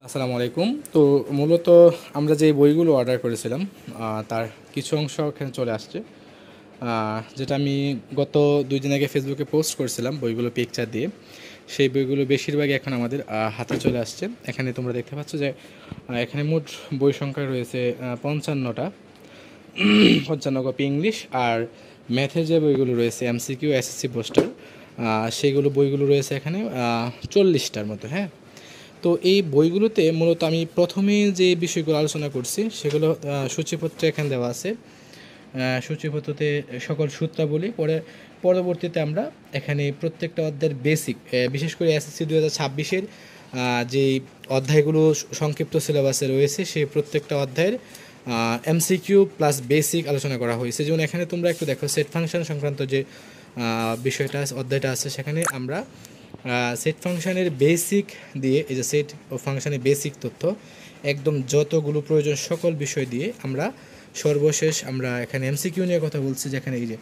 আসসালামু আলাইকুম। তো মূলত আমরা যে বইগুলো অর্ডার করেছিলাম তার কিছু অংশ এখানে চলে আসছে। যেটা আমি গত ২ দিন আগে ফেসবুকে পোস্ট করেছিলাম বইগুলো পিকচার দিয়ে। সেই বইগুলো বেশিরভাগই এখন আমাদের হাতে চলে আসছে। এখানে তোমরা দেখতে পাচ্ছ যে এখানে মোট বই সংখ্যা রয়েছে ৫৫টা। ৫৫ কপি ইংলিশ আর ম্যাথের যে বইগুলো রয়েছে এমসিকিউ এসএসসি পোস্টার সেইগুলো বইগুলো রয়েছে এখানে ৪০টার মতো। হ্যাঁ, তো এই বইগুলোতে মূলত আমি প্রথমে যে বিষয়গুলো আলোচনা করছি সেগুলো সূচিপত্রে এখানে দেওয়া আছে। সূচিপত্রতে সকল সূত্রাবলী পরবর্তীতে আমরা এখানে প্রত্যেকটা অধ্যায়ের বেসিক, বিশেষ করে এসএসসি 2026-এর যেই অধ্যায়গুলো সংক্ষিপ্ত সিলেবাসে রয়েছে সেই প্রত্যেকটা অধ্যায়ের এমসিকিউ প্লাস বেসিক আলোচনা করা হয়েছে। যেমন এখানে তোমরা একটু দেখো সেট ফাংশন সংক্রান্ত যে বিষয়টা অধ্যায়টা আছে, সেখানে আমরা সেট ফাংশনের বেসিক দিয়ে, এই যে সেট ও ফাংশনের বেসিক তথ্য একদম যতগুলো প্রয়োজন সকল বিষয় দিয়ে আমরা সর্বশেষ আমরা এখানে এমসিকিউ নিয়ে কথা বলছি, যেখানে এই যে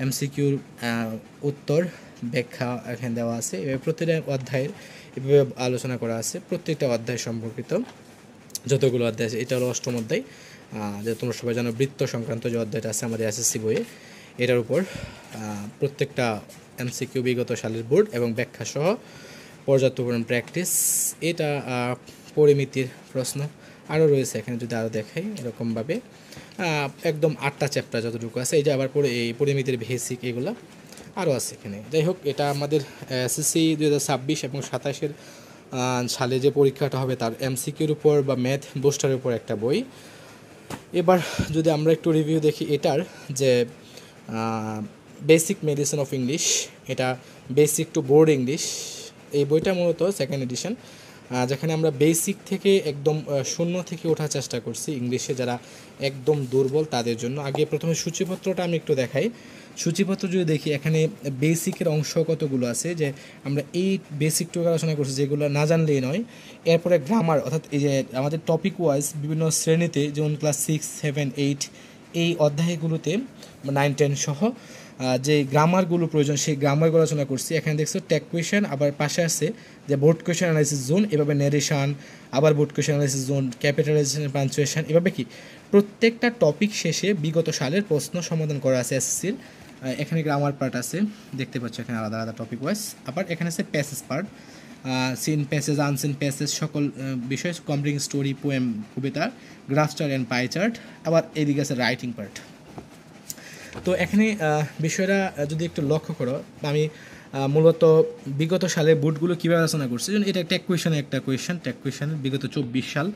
এমসিকিউর উত্তর ব্যাখ্যা এখানে দেওয়া আছে। এভাবে প্রতিটা অধ্যায়ের এভাবে আলোচনা করা আছে, প্রত্যেকটা অধ্যায় সম্পর্কিত যতগুলো অধ্যায় আছে। এটা হলো অষ্টম অধ্যায়, যে তোমরা সবাই জানো বৃত্ত সংক্রান্ত যে অধ্যায়টা আছে আমাদের এসএসসি বইয়ে, এটার উপর প্রত্যেকটা এমসিকিউ বিগত সালের বোর্ড এবং ব্যাখ্যা সহ পর্যাপ্ত পরিমাণ প্র্যাকটিস। এটা পরিমিতির প্রশ্ন আরও রয়েছে এখানে, যদি আরও দেখাই এরকমভাবে একদম 8টা চ্যাপ্টার যতটুকু আছে। এই যে আবার এই পরিমিতির বেসিক এগুলো আরও আছে এখানে। যাই হোক, এটা আমাদের এসএসসি 2026 এবং 27-এর সালে যে পরীক্ষাটা হবে তার এমসিকিউর উপর বা ম্যাথ বোস্টারের উপর একটা বই। এবার যদি আমরা একটু রিভিউ দেখি এটার, যে বেসিক মেডিসিন অফ ইংলিশ, এটা বেসিক টু বোর্ড ইংলিশ, এই বইটা মূলত সেকেন্ড এডিশন, যেখানে আমরা বেসিক থেকে একদম শূন্য থেকে ওঠার চেষ্টা করছি ইংলিশে যারা একদম দুর্বল তাদের জন্য। আগে প্রথমে সূচিপত্রটা আমি একটু দেখাই। সূচিপত্র যদি দেখি, এখানে বেসিকের অংশ কতগুলো আছে, যে আমরা এই বেসিকটুকু আলোচনা করছি যেগুলো না জানলেই নয়। এরপরে গ্রামার, অর্থাৎ এই যে আমাদের টপিক ওয়াইজ বিভিন্ন শ্রেণীতে, যেমন ক্লাস 6, 7, 8 এই অধ্যায়গুলোতে 9, 10 সহ যে গ্রামারগুলো প্রয়োজন সেই গ্রামারগুলো আলোচনা করছি। এখানে দেখছো ট্যাগ কোয়েশন, আবার পাশে আছে যে বোর্ড কোয়েশন অ্যানালাইসিস জোন, এভাবে ন্যারেশন, আবার board question analysis zone, capitalisation, punctuation, এভাবে কি প্রত্যেকটা টপিক শেষে বিগত সালের প্রশ্ন সমাধান করা আছে এসএসসির। এখানে গ্রামার পার্ট আছে, দেখতে পাচ্ছ এখানে আলাদা আলাদা টপিক ওয়াইজ। আবার এখানে আছে passage part, seen passage, unseen passage, সকল বিষয়, কমপ্লিং স্টোরি, পোয়েম, কবিতা, graph chart and pie chart. আবার এদিকে আছে রাইটিং পার্ট। তো এখানে বিষয়টা যদি একটু লক্ষ্য করো, আমি মূলত বিগত সালে বোর্ডগুলো কীভাবে আলোচনা করছি। যেমন এটা ট্যাগ কোয়েশনের একটা কোয়েশন, ট্যাগ কোয়েশনের বিগত 24 সাল,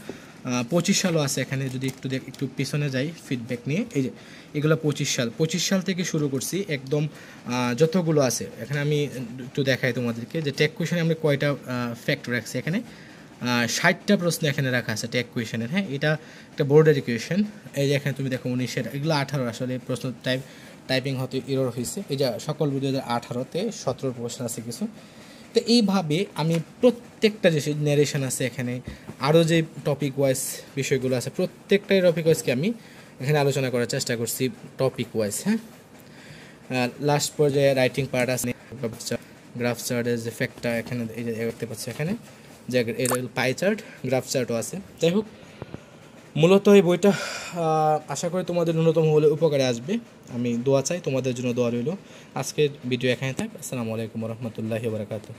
25 সালও আছে এখানে। যদি একটু পিছনে যাই ফিডব্যাক নিয়ে, এই যে এগুলো 25 সাল থেকে শুরু করছি একদম যতগুলো আছে এখানে। আমি একটু দেখাই তোমাদেরকে যে ট্যাগ কোয়েশনে আমরা কয়টা ফ্যাক্ট রাখছি। এখানে 60টা প্রশ্ন এখানে রাখা আছে ট্যাগ কোয়েশনের। হ্যাঁ, এটা একটা বোর্ডের ইকুয়েশন। এই যে এখানে তুমি দেখো 19-এর, এগুলো 18 আসলে প্রশ্ন টাইপিং হতে এরর হয়েছে। এই যে সকল 2018-তে 17 প্রশ্ন আছে কিছু। তো এইভাবে আমি প্রত্যেকটা যে ন্যারেশন আছে এখানে, আরও যে টপিক ওয়াইজ বিষয়গুলো আছে প্রত্যেকটাই টপিক ওয়াইজকে আমি এখানে আলোচনা করার চেষ্টা করছি টপিক ওয়াইজ। হ্যাঁ, লাস্ট পর্যায়ে রাইটিং পার্ট আছে, গ্রাফ চার্টের যে ফ্যাক্টটা এখানে এই যে দেখতে পাচ্ছি এখানে, যে এটা পাই চার্ট, গ্রাফ চার্টও আছে। যাই হোক, মূলত এই বইটা আশা করি তোমাদের ন্যূনতম হলে উপকারে আসবে। আমি দোয়া চাই, তোমাদের জন্য দোয়া রইল। আজকের ভিডিও এখানে থাক। আসসালামু আলাইকুম রহমতুল্লাহি ওয়া বারাকাতুহু।